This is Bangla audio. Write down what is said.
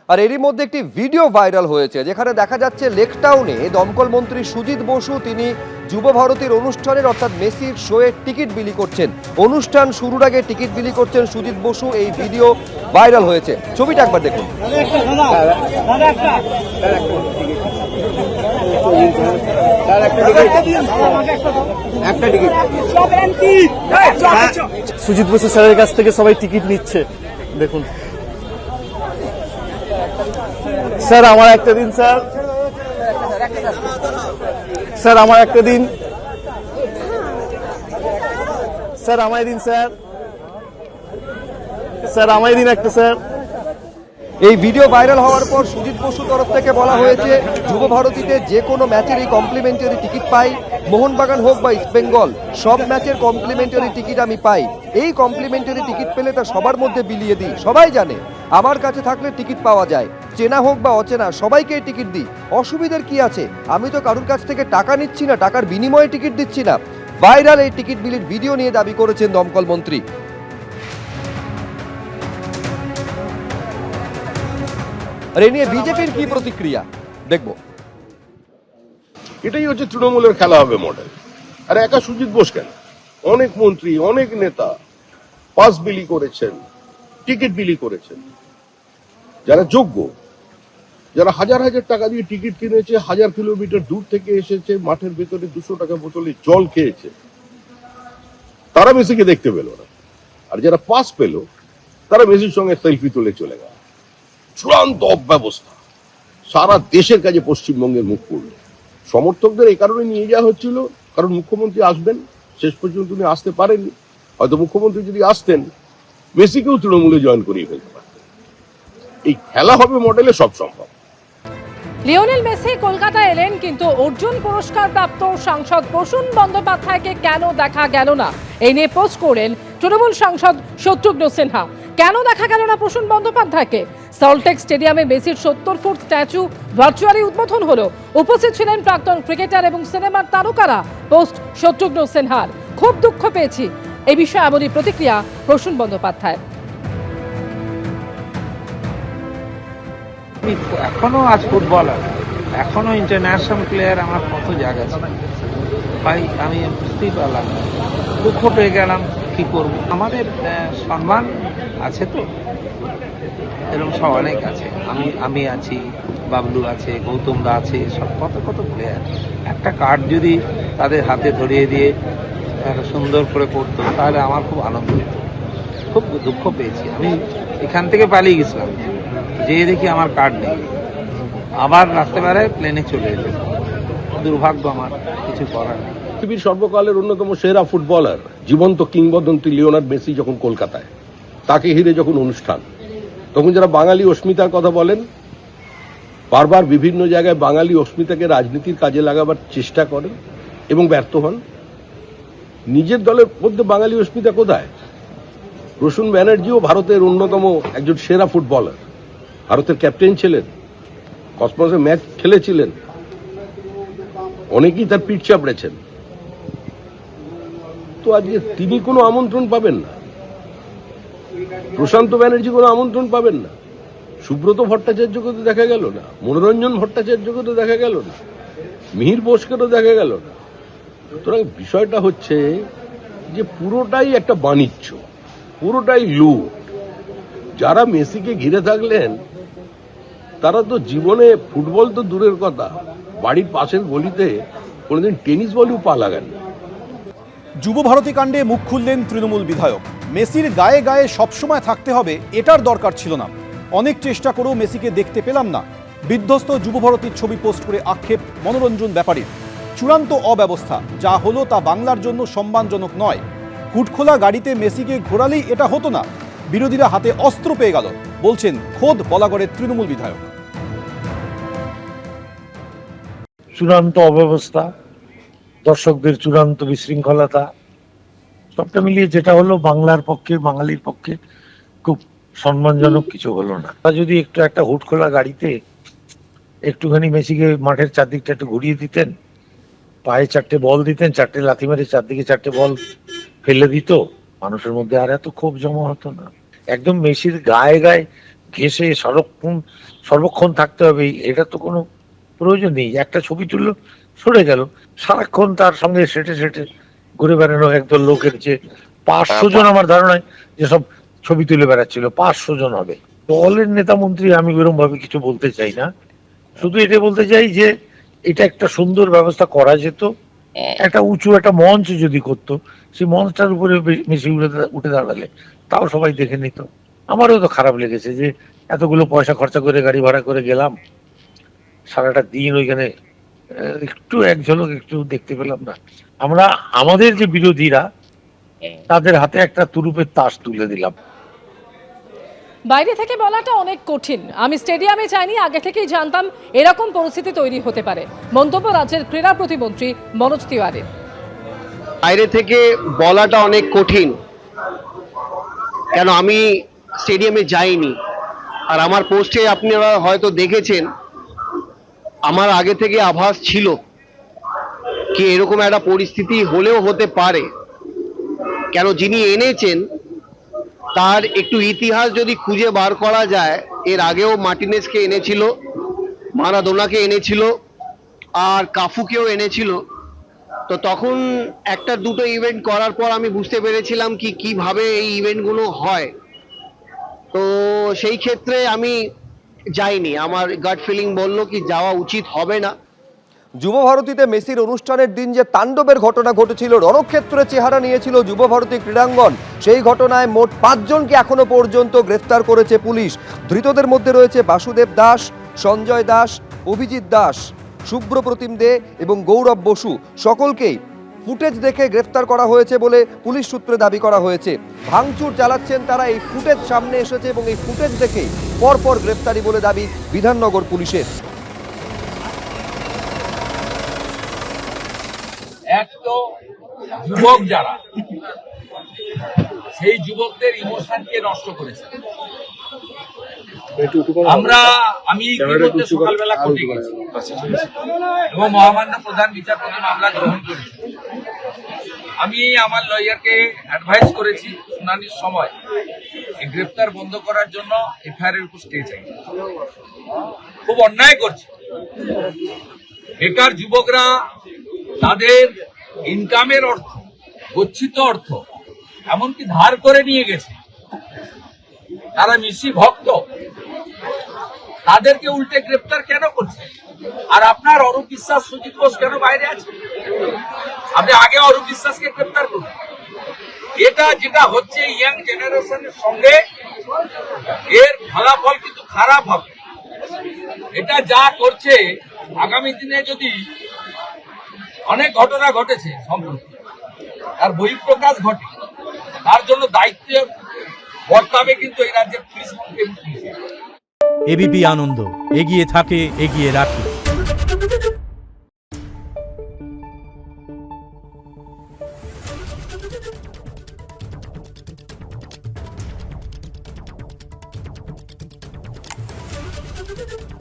আর এরই মধ্যে একটি ভিডিও ভাইরাল হয়েছে যেখানে দেখা যাচ্ছে লেক টাউনে দমকল মন্ত্রী সুজিত বসু তিনি যুব ভারতীর অনুষ্ঠানের অর্থাৎ মেসির শোয়ের টিকিট বিলি করছেন। অনুষ্ঠান শুরুর আগে টিকিট বিলি করছেন সুজিত বসু। এই ভিডিও ভাইরাল হয়েছে, ছবিটা একবার দেখুন। সুজিত বসু স্যারের কাছ থেকে সবাই টিকিট নিচ্ছে, দেখুন। স্যার আমার একটা দিন, স্যার স্যার আমার একটা দিন, স্যার আমায় দিন, স্যার স্যার আমায় দিন একটা, স্যার। এই ভিডিও ভাইরাল হওয়ার পর সুজিত বসুর তরফ থেকে বলা হয়েছে যুব ভারতীতে যে কোনো ম্যাচের এই কমপ্লিমেন্টারি টিকিট পাই, মোহনবাগান হোক বা ইস্ট বেঙ্গল, সব ম্যাচের কমপ্লিমেন্টারি টিকিট আমি পাই। এই কমপ্লিমেন্টারি টিকিট পেলে তা সবার মধ্যে বিলিয়ে দিই, সবাই জানে আমার কাছে থাকলে টিকিট পাওয়া যায়, চেনা হোক বা অচেনা সবাইকে টিকিট দিই, অসুবিধার কি আছে? আমি তো কারুর কাছ থেকে টাকা নিচ্ছি না, টাকার বিনিময়ে টিকিট দিচ্ছি না। ভাইরাল এই টিকিট বিলির ভিডিও নিয়ে দাবি করেছেন দমকল মন্ত্রী। আর এ নিয়ে বিজেপির কি প্রতিক্রিয়া দেখবো। এটাই হচ্ছে তৃণমূলের খেলা হবে মডেল। আর একা সুজিত বোস কেন, অনেক মন্ত্রী অনেক নেতা পাস বিলি করেছেন, টিকিট বিলি করেছেন। যারা যোগ্য, যারা হাজার হাজার টাকা দিয়ে টিকিট কিনেছে, 1000 কিলোমিটার দূর থেকে এসেছে, মাঠের ভেতরে 200 টাকা বোতলে জল খেয়েছে, তারা মেসিকে দেখতে পেল না। আর যারা পাস পেল তারা মেসির সঙ্গে সেলফি তুলে চলে গেল। চূড়ান্ত অব্যবস্থা। সারা দেশের কাছে পশ্চিমবঙ্গের মুখ পড়ল। সমর্থকদের এই কারণে নিয়ে যাওয়া হচ্ছিল কারণ মুখ্যমন্ত্রী আসবেন, শেষ পর্যন্ত উনি আসতে পারেননি। হয়তো মুখ্যমন্ত্রী যদি আসতেন মেসিকেও তৃণমূলে জয়েন করিয়ে ফেলতে পারতেন। এই খেলা হবে মডেলে সব সম্ভব। লিওনেল মেসি কলকাতা এলেন, কিন্তু অর্জুন পুরস্কার প্রাপ্ত সাংসদ প্রসূন বন্দ্যোপাধ্যায়কে কেন দেখা গেল না, এই নিয়ে পোস্ট করেন তৃণমূল সাংসদ শত্রুঘ্ন সিনহা। কেন দেখা গেল না প্রসূন বন্দ্যোপাধ্যায়কে? সল্টলেক স্টেডিয়ামে মেসির 70 ফুট স্ট্যাচু ভার্চুয়ালি উদ্বোধন হলো। উপস্থিত ছিলেন প্রাক্তন ক্রিকেটার এবং সিনেমার তারকারা। পোস্ট শত্রুঘ্ন সিনহার, খুব দুঃখ পেয়েছি। এই বিষয়ে এমনই প্রতিক্রিয়া প্রসূন বন্দ্যোপাধ্যায়। এখনো আজ ফুটবলার, এখনো ইন্টারন্যাশনাল প্লেয়ার, আমার কত জায়গা আছে ভাই, আমি বুঝতেই পারলাম না, দুঃখ পেয়ে গেলাম। কি করব, আমাদের সম্মান আছে তো, এরকম সব অনেক আছে। আমি আছি, বাবলু আছে, গৌতম দা আছে, সব কত কত প্লেয়ার। একটা কার্ড যদি তাদের হাতে ধরিয়ে দিয়ে সুন্দর করে করতো তাহলে আমার খুব আনন্দ হতো। খুব দুঃখ পেয়েছি, আমি এখান থেকে পালিয়ে গেছিলাম, যেয়ে দেখি আমার কার্ড নেই। আবার রাত্রেবেলায় প্লেনে চলে এলো। দুর্ভাগ্য, আমার কিছু করার নেই। পৃথিবীর সর্বকালের অন্যতম সেরা ফুটবলার, জীবন্ত কিংবদন্তি লিওনার্ড মেসি যখন কলকাতায়, তাকে ঘিরে যখন অনুষ্ঠান, তখন যারা বাঙালি অস্মিতার কথা বলেন, বারবার বিভিন্ন জায়গায় বাঙালি অস্মিতাকে রাজনীতির কাজে লাগাবার চেষ্টা করেন এবং ব্যর্থ হন। নিজের দলের মধ্যে বাঙালি অস্মিতা কোথায়? প্রসূন ব্যানার্জিও ভারতের অন্যতম একজন সেরা ফুটবলার, ভারতের ক্যাপ্টেন ছিলেন, কসমসে ম্যাচ খেলেছিলেন, অনেকেই তার পিঠ চাপড়েছেন। তো আজকে তিনি কোনো আমন্ত্রণ পাবেন না, প্রশান্ত ব্যানার্জি কোনো আমন্ত্রণ পাবেন না, সুব্রত ভট্টাচার্যকে তো দেখা গেল না, মনোরঞ্জন ভট্টাচার্যকে তো দেখা গেল না, মিহির বোসকে তো দেখা গেল না। সুতরাং বিষয়টা হচ্ছে যে পুরোটাই একটা বাণিজ্য, পুরোটাই লুট। যারা মেসিকে ঘিরে থাকলেন তারা তো জীবনে ফুটবল তো দূরের কথা, বাড়ির পাশের গলিতে কোনোদিন টেনিস বলেও পা লাগান। যুব ভারতী কাণ্ডে মুখ খুললেন তৃণমূল বিধায়ক। মেসির গায়ে গায়ে সবসময় থাকতে হবে এটার দরকার ছিল না, অনেক চেষ্টা করেও মেসিকে দেখতে পেলাম না। বিধ্বস্ত যুব ভারতীর ছবি পোস্ট করে আক্ষেপ মনোরঞ্জন ব্যাপারীর। চূড়ান্ত অব্যবস্থা, যা হলো তা বাংলার জন্য সম্মানজনক নয়। হুটখোলা গাড়িতে মেসিকে ঘোরালেই এটা হতো না, বিরোধীরা হাতে অস্ত্র পেয়ে গেল, বলছেন খোদ বলাগড়ের তৃণমূল বিধায়ক। চূড়ান্ত অব্যবস্থা, দর্শকদের চূড়ান্ত বিশৃঙ্খলতা, সবটা মিলিয়ে যেটা হলো বাংলার পক্ষে, বাঙালির পক্ষে খুব সম্মানজনক কিছু হলো না। যদি একটু একটা হুটখোলা গাড়িতে একটুখানি মেসিকে মাঠের চারদিকটা একটু ঘুরিয়ে দিতেন, পায়ে 4টে বল দিতেন, 4টে লাথি মেরে চারদিকে 4টে বল ফেলে দিত, মানুষের মধ্যে আর এত ক্ষোভ জমা হতো না। একদম মেসির গায়ে গায়ে ঘেঁষে সর্বক্ষণ থাকতে হবে এটা তো কোনো প্রয়োজন নেই। একটা ছবি তুললো, সরে গেল, সারাক্ষণ তার সঙ্গে সেটে সেটে ঘুরে বেড়ানো একদল লোকের যে 500 জন আমার ধারণায় যেসব ছবি তুলে বেড়াচ্ছিল 500 জন হবে। দলের নেতা মন্ত্রী আমি এরকম ভাবে কিছু বলতে চাই না, শুধু এটা বলতে চাই যে এটা একটা সুন্দর ব্যবস্থা করা যেত। একটা উঁচু একটা মঞ্চ যদি করতো, সেই মঞ্চটার উপরে মেসি উঠে দাঁড়ালে তাও সবাই দেখে নিত। আমারও তো খারাপ লেগেছে যে এতগুলো পয়সা খরচা করে গাড়ি ভাড়া করে গেলাম, সারাটা দিন ওইখানে একটু এক ঝলক একটু দেখতে পেলাম না। আমরা আমাদের যে বিরোধীরা তাদের হাতে একটা তুরুপের তাস তুলে দিলাম। বাইরে থেকে বলাটা অনেক কঠিন। আমি স্টেডিয়ামে যাইনি, আগে থেকেই জানতাম এরকম পরিস্থিতি তৈরি হতে পারে। মন্তব্য রাজ্যের ক্রীড়া প্রতিমন্ত্রী মনোজ তিওয়ারি। বাইরে থেকে বলাটা অনেক কঠিন, কেন আমি স্টেডিয়ামে যাইনি। আর আমার পোস্টে আপনারা হয়তো দেখেছেন, আমার আগে থেকে আভাস ছিল কি এরকম একটা পরিস্থিতি হলেও হতে পারে। কেন যিনি এনেছেন তার একটু ইতিহাস যদি খুঁজে বার করা যায়, এর আগেও মার্টিনেজকে এনেছিল, মারাদোনাকে এনেছিল, আর কাফুকেও এনেছিল। তো তখন একটা দুটো ইভেন্ট করার পর আমি বুঝতে পেরেছিলাম কিভাবে এই ইভেন্টগুলো হয়। তো সেই ক্ষেত্রে আমি যাইনি, আমার গাট ফিলিং বললো কি যাওয়া উচিত হবে না। যুবভারতীতে মেসির অনুষ্ঠানের দিন যে তাণ্ডবের ঘটনা ঘটেছিল, রণক্ষেত্রে চেহারা নিয়েছিল যুবভারতী ক্রীড়াঙ্গন, সেই ঘটনায় মোট 5 জনকে এখনো পর্যন্ত গ্রেফতার করেছে পুলিশ। ধৃতদের মধ্যে রয়েছে বাসুদেব দাস, সঞ্জয় দাস, অভিজিৎ দাস, শুভ্রপ্রতিম দে এবং গৌরব বসু। সকলকেই ফুটেজ দেখে গ্রেফতার করা হয়েছে বলে পুলিশ সূত্রে দাবি করা হয়েছে। ভাঙচুর চালাচ্ছেন তারা, এই ফুটেজ সামনে এসেছে এবং এই ফুটেজ দেখে পরপর গ্রেফতারি বলে দাবি বিধাননগর পুলিশের। এক তো যুবক যারা, সেই যুবকদের ইমোশনকে নষ্ট করেছে। আমি ইতিমধ্যে সকালবেলা কোর্টে গেছি এবং মহামান্য প্রধান বিচারপতি মামলা গ্রহণ করেছি। আমি আমার লয়ারকে অ্যাডভাইস করেছি শুনানির সময় এই গ্রেফতার বন্ধ করার জন্য এফআইআর এর উপর স্টে চাই। খুব অন্যায় করছে। বেকার যুবকরা তাদের ইনকামের অর্থ, গচ্ছিত অর্থ এমনকি ধার করে নিয়ে গেছে। তারা মেসি ভক্ত, তাদেরকে উল্টে গ্রেফতার কেন করছে? আর আপনার অরূপ বিশ্বাস, সুজিত বোস কেন বাইরে আছে? আপনি আগে অরূপ বিশ্বাসকে গ্রেফতার করুন। এটা যেটা হচ্ছে ইয়াং জেনারেশনের সঙ্গে, এর ফলাফল কিন্তু খারাপ হবে। এটা যা করছে, আগামী দিনে যদি অনেক ঘটনা ঘটেছে সম্প্রতি, আর বহিঃপ্রকাশ ঘটে, তার জন্য দায়িত্ব বর্তাবে কিন্তু এই রাজ্যের পুলিশ মন্ত্রী। এবিপি আনন্দ, এগিয়ে থাকে, এগিয়ে রাখে। Thank you.